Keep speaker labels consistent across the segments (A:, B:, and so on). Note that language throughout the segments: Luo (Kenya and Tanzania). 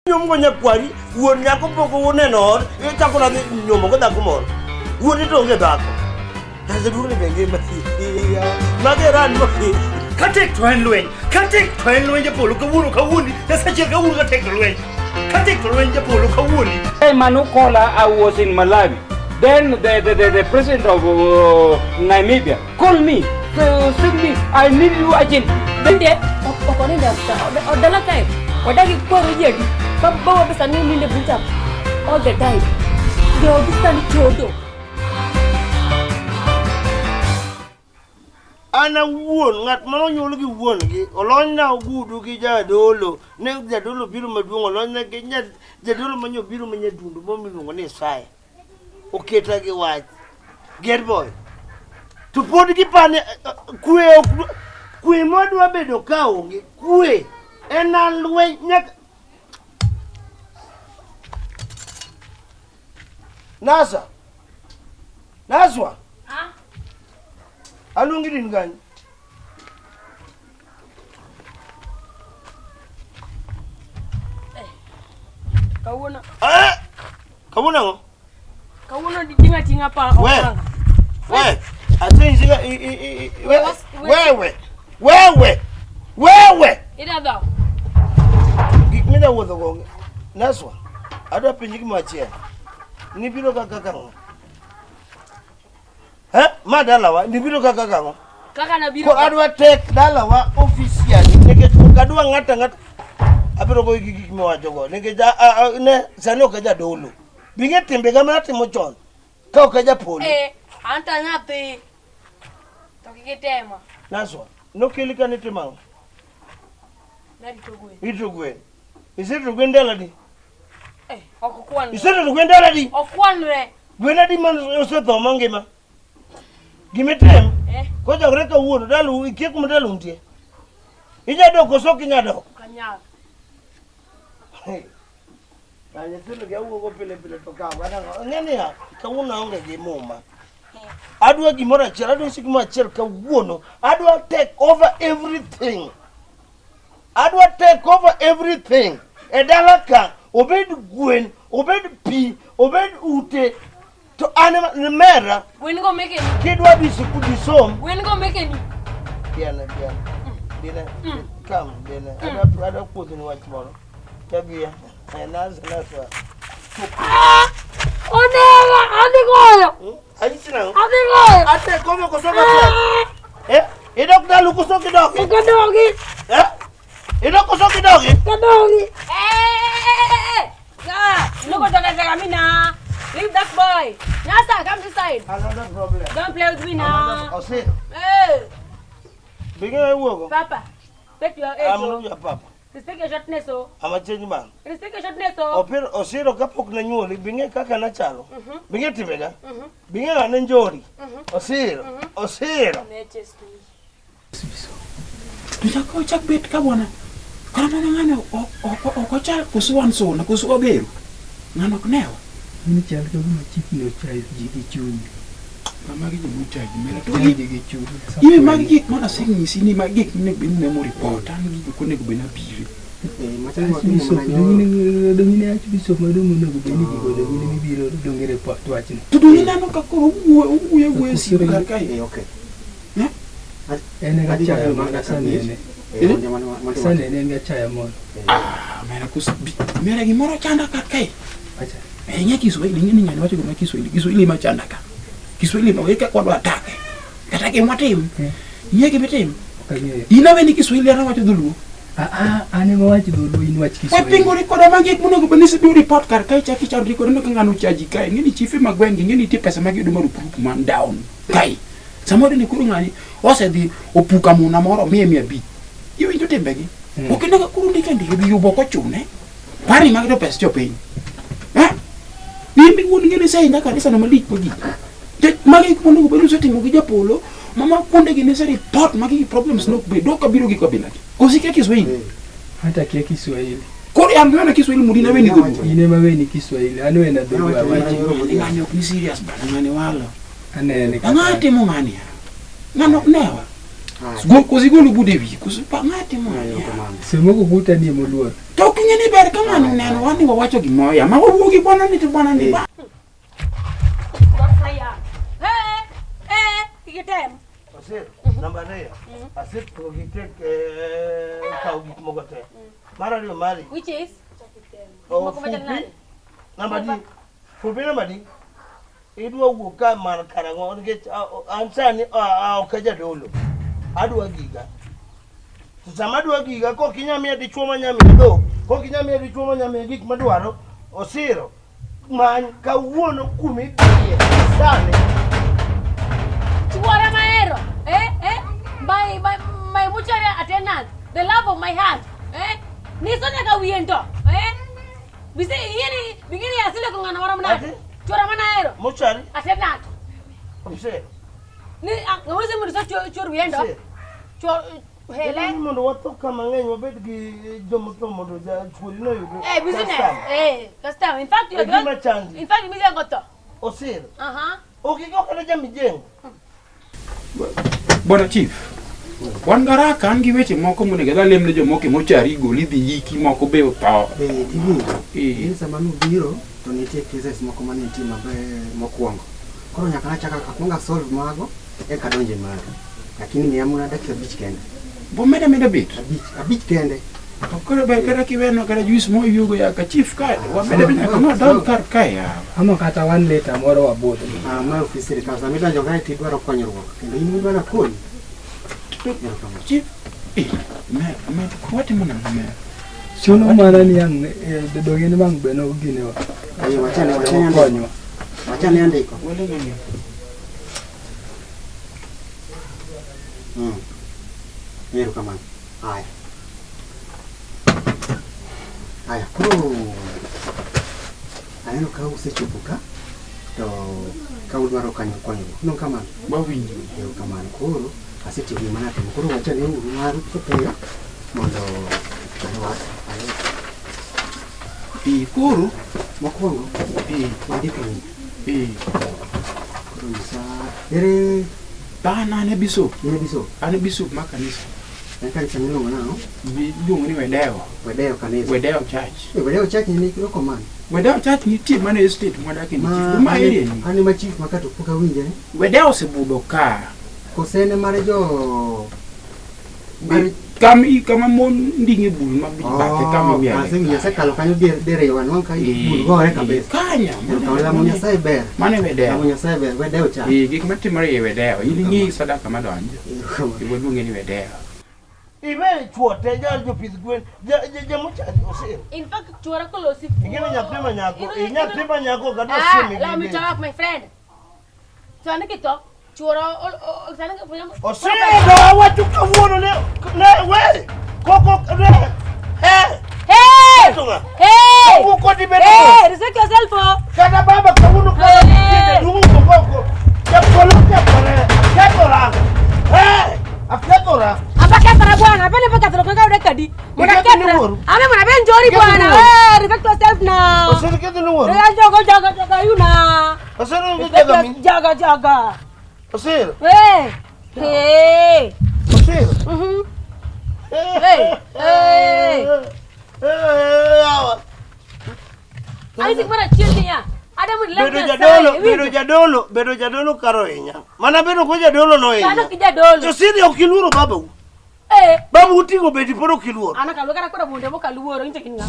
A: Nyom go nyakwari, wuon nyako poko wone no, e chako na nyom go dhako moro. Wuon to onge dhako. Ase duro benge mati. Mageran mo.
B: Katek to en lweny. Katek to en lweny Japolo kawuono. Dasache kawuono katek to lweny. Katek to lweny Japolo kawuono.
C: Hey Manukola, I was in Malawi. Then the president of Namibia called me. Said me, I need you again.
D: Then they okone da odala kai. Wadagi kwa rujedi. Baba pesa nini nile buta. All the time. Ndio bisani chodo.
A: Ana wuon ngat mano nyuol gi wuon gi olony na ogudu gi jadolo ne jadolo biro maduong olony na gi jadolo manyo biro manya dundu mo miluongo ni Isaya oketa gi wach get boy to pod gi pane kwe modwa bedo ka onge kwe en alwe nyak Naswa Alungi din gani?
D: Kawuna.
A: Kawuna ngo?
D: Kawuna tinga pa.
A: We. Atinga wewe.
D: Ida daw.
A: Gikmida wodho go. Naswa. Adwa pinji kimachia. Ni biro kaka ngo. Madalawa ni biro kaka ngo.
D: Kaka na biro.
A: Ko adwa tek dalawa officially neke kadwa ngata abiro go gigi mewacho go neke ne sani okaja dolo. Binge timbe kama timo chon. Ka okaja polo.
D: Anta nyathi. To kikitema.
A: Naswa. No kilika ni timang.
D: Nadi togwe.
A: Itogwe. Isiru gwendela di.
D: Okukwan.
A: Isiru gwendela di.
D: Okwanre.
A: Gwena di man osetho mangima. Gimetem. Ko jagre ka wuono dalu ikie kuma dalu ntie. Ija doko soki nyado.
D: Kanya.
A: Kanya tulu ga wuogo pile to ka wana ngene ya ka wuna onge gi muma. Adwa gimoro achiel, adwa sikuma achiel ka wuono. Adwa take over everything. E dala ka obed gwen, obed pi, obed ute. To anima mera.
D: When go make it.
A: Kidwa bisikudi som.
D: When go make it.
A: Diana. Come, Diana. Ada put in watch tomorrow. Tabia. Naswa.
D: Onega, adigo.
A: Ajina.
D: Adigo.
A: Ate kome kusoka pia. Idok dalu kusoki dogi.
D: Kadogi.
A: Idok kusoki dogi.
D: Kadogi. Look at the mina. Leave that boy. Nasa, come this side.
A: Another problem.
D: Don't play with me now.
A: I'll see.
D: Hey.
A: Begin a work.
D: Papa, take your age.
A: I'm not your papa.
D: Respect your shortness, so.
A: I'm a change man.
D: Respect your shortness, so.
A: Osiro kapok na nyuoli, binge kaka na chalo. Binge timega. Binge na njori. Osiro.
B: Tujako chak bet ka bwana. Kama ngane okocha kusuwan so na kusuwa beru. Ngano knewa.
E: Ini chal ka gima chikno chai gi chunyi.
B: Mama gi mu chai mera to gi chunyi. Ibe magi mana singi sini magi ne bin ne mo report an gi ko ne go bena biri.
E: Dongine achi biso madumu ne go beni gi go dongine mi biro dongire report wachino.
B: To do ina no ka ko uwe si kar kai.
A: Okay.
E: Ene ga chaya manga sanene. Sanene nga chaya mo.
B: Mera kus mera gi moro chanda kar kai.
E: Acha.
B: Enya Kiswahili ngini nyani wacho kwa Kiswahili machandaka. Kiswahili maweka kwa atake. Katake mwatim. Nyeke betim. Inawe ni Kiswahili ana wacho dulu.
E: Ane wacho dulu ini wacho Kiswahili.
B: Pingo rekoda magi muno go benisi do report kar kai chaki chan rekoda no ngano chaji kai ngini chifi magwengi ngini ti pesa magi do maru proof man down. Kai. Samori ni kuru ngani ose di opuka muna moro 100 bi. Iwe njo tembegi. Okenda ka kuru ndikendi bi yubo ko chune. Pari magi do pesa chopeni. Bimbi ngoni ngene sai ndaka disa na malik pagi. Magi kono go belu setting go Japolo. Mama konde gene sai report magi problems no be do kabiro gi kabila. Kusike Kiswahili.
E: Hata kia Kiswahili.
B: Kori ambiona Kiswahili mudina weni go.
E: Ine maweni Kiswahili. Anu ena do wa wachi.
B: Ngani okni serious bana ngani wala.
E: Ane
B: ngati mo ngani. Ngano newa. Go kozigolo budevi kusupa ngati mo ngani.
E: Semo ko buta ni moluwa.
B: Toki ingeni ber ka ngani neno wani wawacho gimoya ma wuogi bwana ni to bwana ni ba
D: Kigetem.
A: Osir, namba 2. Asir ko gitek kau gik moko te. Mara rio mari.
D: Which is?
A: Fupi. Namba di. Fupi namba di. Idwa wuok ka mar karango nikech ansani okaja dolo. Adwa giga. Sama adwa giga ko kinyamia dichuo manyamia do. Ko kinyamia dichuo manyamia gik madwaro. Osiro. Man kawuono kumi die. Sane.
D: Chuara maero, my mutual attendant, the love of my heart, Niso nega wiento, Bisi yini bigini asile kungana wara mnati. Chuara maero.
A: Mutual
D: attendant.
A: Obse.
D: Ni ngawisi muriso chur wiento. Chur hele.
A: Mondo wato kama ng'eny wabed gi jomoto mondo chuori no yudo.
D: Business. Custom. In fact, mi goto.
A: Osir.
D: Okigo
A: kana jami jengo.
B: Bona chief wan gara kan gi weche moko monego dalem ne jomoko mochari goli dhi yiki moko be otho
E: TV sama nu biro to nitie cases moko mane nitie mokwongo koro nyaka nachaka akwonga solve mago eka donje mago lakini ni amuna dakika 5 kende
B: bo meda bit
E: abich kende
B: okoro be kada kiweno kada juice mo yugo ya ka chief ka wa meda no don kar ka ya
E: ama kata 1 liter moro wabodho ma ofisiri kasa mida jogai ti dwaro konyruok kendo in dwaro kony
B: chief me kwati mona me
E: Suno mana ni yang dogene bang beno gine wa. Ayo wachane andiko.
B: Wale ngani.
E: Nyeru kaman. Aya, kuro. Ayano kau usechopoka. To kau dwaro kanyo. No kaman.
B: Ba winjo.
E: Yo kaman kuro. Aseti gimana to kuro wachane uru maru kepeyo. Mondo
B: kuru
E: mokwongo andiko ni kuro isa ere
B: bana ne biso ane biso makanisa
E: kanisa milongo nao
B: biluongo ni Wedeo
E: church ni kiko man
B: Wedeo church ni team mane estate mwadake ni chief ma ere ni
E: ani ma chief makato poka winje
B: Wedeo sebudo ka
E: kosene mare jo
B: kama mon ndinge bul mabibate kama miale
E: kasi ya sekalo kanyo dere wan kai bul gore kabisa
B: kanya
E: kawala munya cyber
B: mane Wedeo
E: munya cyber Wedeo cha
B: gik matimore Wedeo ili ngi sadaka madonjo ibo luonge ni Wedeo
A: ibe chuote jal jo pith gwen jamuchaji osir
D: in fact chuora kolosi
A: ingine nyatima nyako gado simi
D: let me talk my friend tuane kito chuora sana ke punya
A: osir do watu kawuono ne we koko ne hey ko di beto
D: respect yourself
A: kada baba kawuono ka dungu koko Japolo ketora aketora
D: apa ketora bwana apa ni pakatoro kanga udah kadi muna ketora ame muna ben jori bwana respect yourself na
A: osir ke dinu wor
D: jaga yuna
A: osir jaga min
D: jaga
A: osir
D: hey
A: osir
D: ai sik mara chilnya ada mun
A: bedo jadolo karoinya mana bedo ko jadolo no
D: kana kijadolo
A: to siri okiluro babu babu utingo beti poro kiluro
D: ana kalu kana kora bunde mo kaluoro inchekinga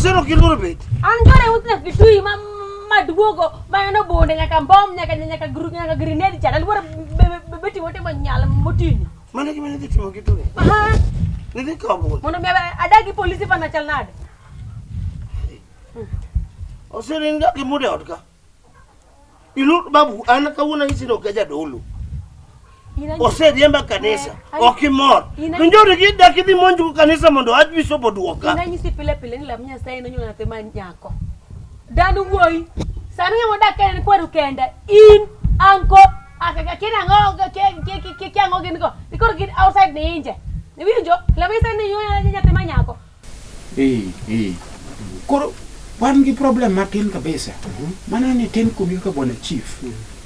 A: siro kiluro beti
D: an jore utna kitui maduogo bayano bunde nyaka mbom nyaka guru nyaka grenade cha luoro beti wote manyala motini
A: mana kimene ditimo kitui nidi kabo
D: mono me adagi polisi pana chalnade
A: osiri nga kimude otka ilu babu ana kawuna isino kaja dolo osiri yemba kanisa okimor kunjori gida kidi monju kanisa mondo ajbi sobo duoka
D: inanyi si pile ni lamnya sai no nyona tema nyako danu woi sanu ya moda kan kwaru kenda in anko akakina ngo ke ngo ginko ikor gid outside ni inje ni winjo lamnya sai no nyona tema nyako
B: koro wan gi problem matin kabisa mana ne ten kumi ka bona chief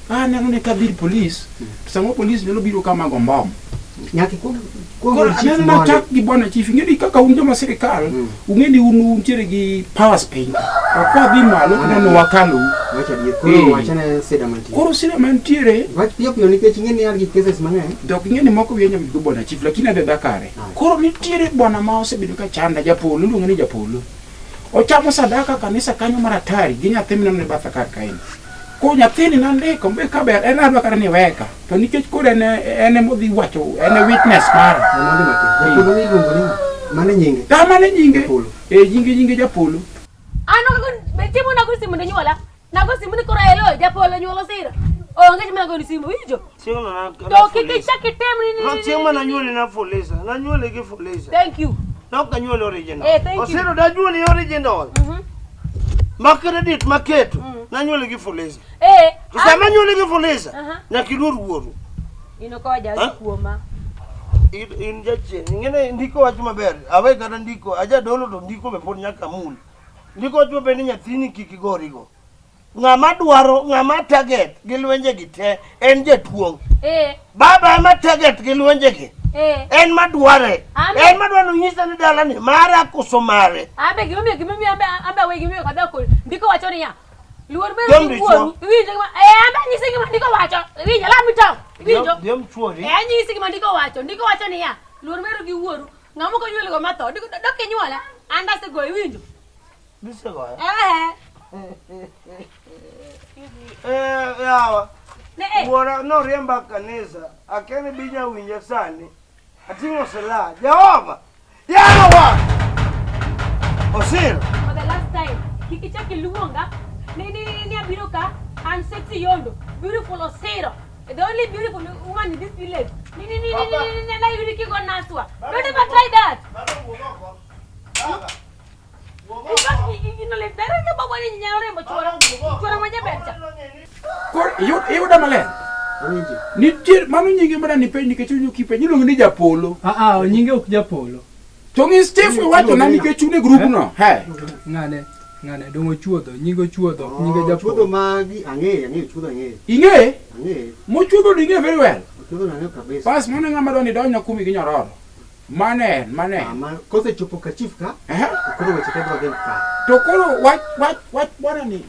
B: ne kabir police samo police ne lo biro kama gombom
E: nyaki ko
B: Koro chief na tak gi bwana chief ngeni kaka un joma sirikal ungeni unu tiere gi power spring kwa dhi malo no wakalu
E: wacha die koro wachane seda mantiere
B: koro seda mantiere
E: wach pio pio nikech ngeni ar gi cases mang'eny
B: dok ngeni moko wienya mi go bwana chief lakini ade dakare koro nitiere bwana ma osebedo ka chanda Japolo luongo ni Japolo ochamo sadaka kanisa kanyo maratari gi nyathini ne batha kar kain ko nyathini nandiko mbe kaber en adwa kara ni weka to nikech kore ene modhi wacho ene witness mara
E: mande mate Japolo ni luongo ni mane nyinge
B: mane nyinge nyinge Japolo
D: ano betimo na kusimu ndo nyola na kusimu ni kora elo Japolo nyola sira onge chima go ni simu hijo
A: Chieng na
D: to kiki chaki tem
A: no chieng na nyole na folesa na nyole ke folesa
D: thank you
A: no ka nyole original
D: osiro
A: da nyole original ma credit maketo na nyole ke folesa to sama nyole ke folesa na kilur wuoru
D: ino ko ja kuoma
A: in jache ngene ndiko wach maber awe kada ndiko aja dolo to ndiko be pod nyaka mul ndiko to be ni nyathini kikigorigo ngama dwaro ngama target gi lwenje gi te en jatuong baba ma target gi lwenje gi en madware en madwaro nyisa ni dala ni mara kusomare
D: abe gimi ambe we gimi ka dako ndiko wacho ni ya luor be ni wuoru winjo ambe nyisa gima ndiko wacho winjo la mitaw winjo
A: dem chuori
D: nyisa gima ndiko wacho ni ya luor be gi wuoru ngamo ko nyuole go matho doke nyuola anda se go winjo
A: bise go yawa bora no riemba kanisa akene binya winja sani atingo sala Jehova yawa osir
D: for the last time kikichaki luonga ni abiroka and sexy yondo beautiful osiro the only beautiful woman in this village ni na yuri go naswa don't ever try that le dare ke baba ni nyare mo chora maja betcha
B: ko yo da male ni tir manu nyinge mana ni pe ni ke chunyu kipe ni longo ni Japolo
F: nyinge ok Japolo
B: to ngi Steve wacho na ni ke chune group no
F: ngane dongo chuodho nyingo chuodho nyinge Japolo
E: chuodho magi ang'e chuodho
B: ing'e mo chuodho ni ng'e very well
E: chuodho na ng'e kabisa
B: pas mane ng'ama doni donyo kumi gi nyororo mane
E: kose chopo ka chief ka koro weche te bro ka
B: to koro what bwana ni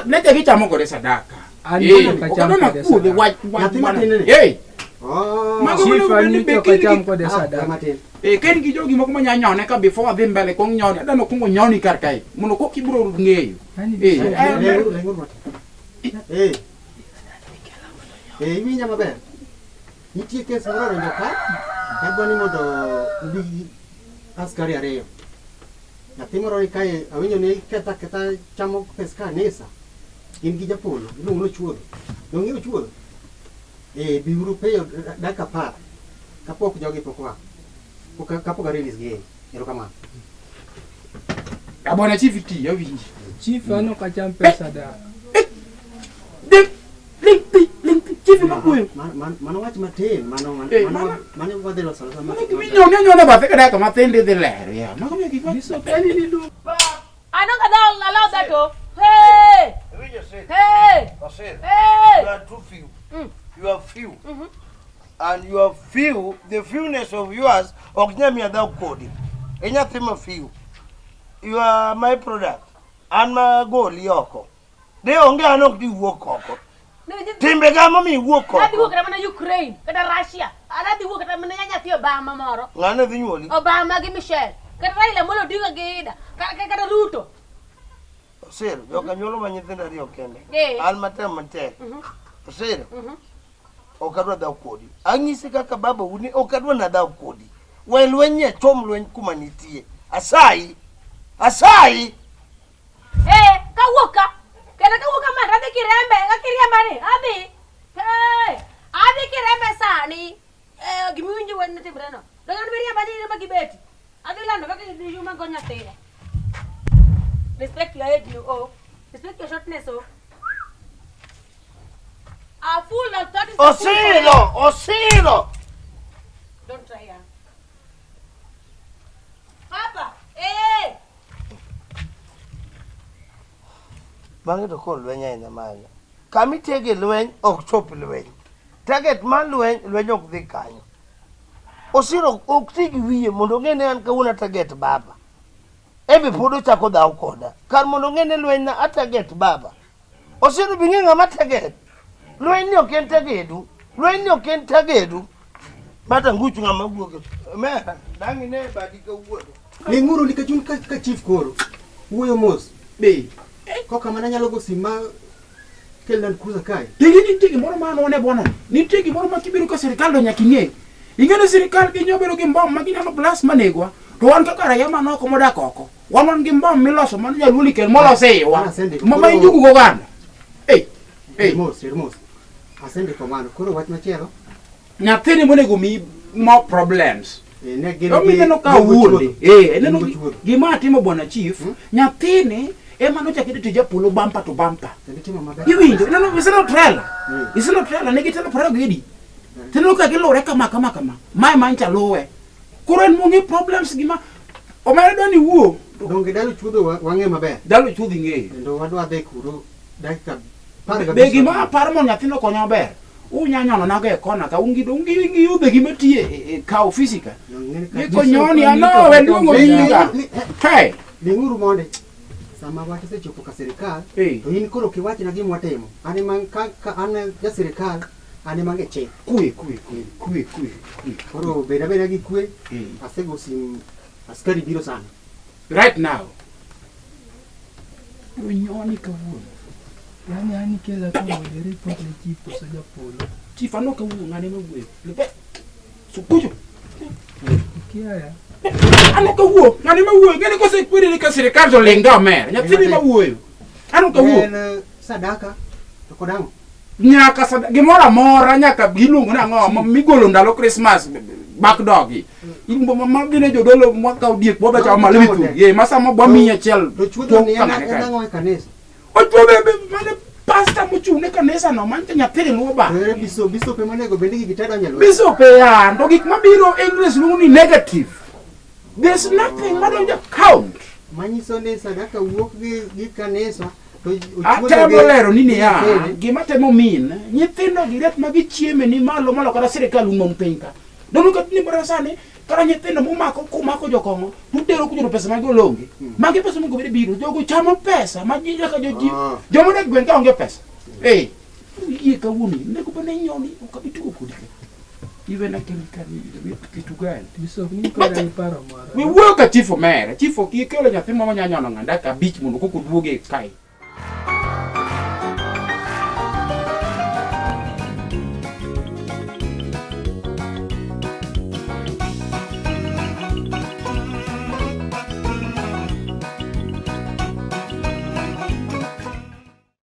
B: nete gi chamo gore sadaka
F: ka chamo gore
B: sadaka
F: chief ani to ka chamo gore sadaka
B: ken gi jogi moko manya nyone ka before dhi mbele kong nyone adano kungo nyoni kar kai mono ko kibro ng'eyo
E: winya maber nitie kes moro ronjo ka kadwani mondo ubi askari ariyo nyathi moro kae awinjo ni keta chamo pes kanisa in gi Japolo iluongo no chuodho dong'eyo chuodho biuru peyo daka par kapok jogi pok wa kapok arilis gi erokamano
B: abona chief ti ya winji
F: chief ano ka cham pesa da
B: chief makuyo
E: mano wach matin mano wadhiro sala
B: nyone ba fika daka matende de ler ya mako mi ki
F: so tani ni lu
D: I don't allow that to hey
A: you are too few you are few and you are few the fewness of yours oknyami adau kodi enya thima few you are my product and my goal yoko de onge anok di wuok oko timbe gamo mi wuok oko
D: adi wuok mana Ukraine kada Russia adi wuok mana nyathi Obama moro
A: ngane dhi nyuoli
D: Obama gi Michelle kada Raila molo dinga gida kada Ruto
A: sir joka nyolo ma nyithindo ariyo kende an matek sir okadwa dau kodi ang'isi kaka baba uni okadwa na dau kodi we lwenye chom lweny kuma nitie asayi
D: kawuoka kada kawuoka man adhi kirembe ni adhi kirembe sani gimiwinji wen timre no dongan biriemba ni ma gibeti adhi lando kaka yuma go nyathine respect your age respect your shortness a fool of 30
A: Osiro
D: don't try ya papa
A: bang'e to kod lweny ahinya manya kamitege lweny ok chop lweny target man lweny ok dhi kanyo Osiro ok gi wiye mondo ng'ene an kawuono target baba. Ebe podo chako dhaw koda. Kar mondo ng'ene lweny na ataget baba. Osiro bi ng'e ng'ama target. Lweny ni ok en tagedu. Lweny ni ok en tagedu. Bata nguchu ng'ama wuok. Mera, dangi ne badi kawuono.
E: Ling'uru nikachun ka chief koro. Wuoyo mos.
B: Be.
E: Koka mana nyalo go sima kelan kuza kai.
B: Tigi moro mano one bona. Nitie gimoro ma kibiro ka sirkal do nyaka ing'e. Ing'eyo sirkal gi nyobero gi mbom ma ginyalo blast manegwa. To wan kaka raia manoko modak oko. Wan gi mbom miloso man nyaluli kel molose wa. Mama injugu go ganda.
E: Mos. Asende komando. Koro wach machielo.
B: Nyathini monego mi more problems.
E: Ne
B: neno ka wuonde. Neno gima timo bwana chief. Nyathini ema no chakete to Japolo bumper to bumper. Iwinjo, neno isino trailer. Isino trailer ne gitelo paro gidi. Teno ka gilore kama. Mai mancha lowe. Koro en mongi problems gima omedo ni wuo.
E: Donge dalu chudo wang'e maber.
B: Dalu chudhi ng'e.
E: Kendo wadwa dhi kuro dakika
B: Be gima paro mon nyathino konyo maber. Unyanyono nago e kona ka ungi yudhe gima tie ka ofisika. Niko nyoni ano weduongo minga. Hey,
E: ling'uru monde. Sama wach sechopo ka sirkal, to in koro kiwach na gima watimo. Ane man ka an ja sirkal, ane mange che.
B: Kue.
E: Koro beda gi kue. Asego sim askari biro sana.
B: Right now. Nyoni ka wuo.
F: Yani kila tu mo report le chief ko sa Japolo.
B: Chief ano ka wuo ngane mawuo. Lepe. Sukujo.
F: Kiaya.
B: Ano ka wuo ngane mawuo ngene ko se kwiri ka sirkal jo lenga mer. Nyathini mawuo. Ano ka wuo.
E: Sadaka to kodang.
B: Nyaka sadaka gimora mora nyaka gilungo na ngo migolo ndalo Christmas back dog. Ilumbo mama gine jodolo mwaka odiek boba cha malitu. Ye masa mo bomiye chel.
E: To chudo ni ana ngo e kanisa.
B: Ojo bebe mane pastor mochune kanisa no man nyathini luwo ba.
E: Biso pe manego bende gitada nyalo.
B: Biso pe ya ndo gik mabiro English luni negative. There's nothing I don't count.
E: Manyiso ni sadaka wuok gi kanisa.
B: Atemolero nini ya gima temo min nyithindo giret magi chieme ni malo kata sirkal umom pinka donu ka ni barasane kara nyithindo mako jokongo tutero kujuro pesa magi olonge magi pesa mego biro jogo chamo pesa magi ka joji jomo ne gwen ka onge pesa yie ka wuni ne ko bane nyoni ukabituko kudika even a kemikali kitu gani
F: Biso ni ko dai paro mara.
B: we work at chief mere chief ki kelo nyathi mama nyanyono nganda ka beach mundo kukuduoge kai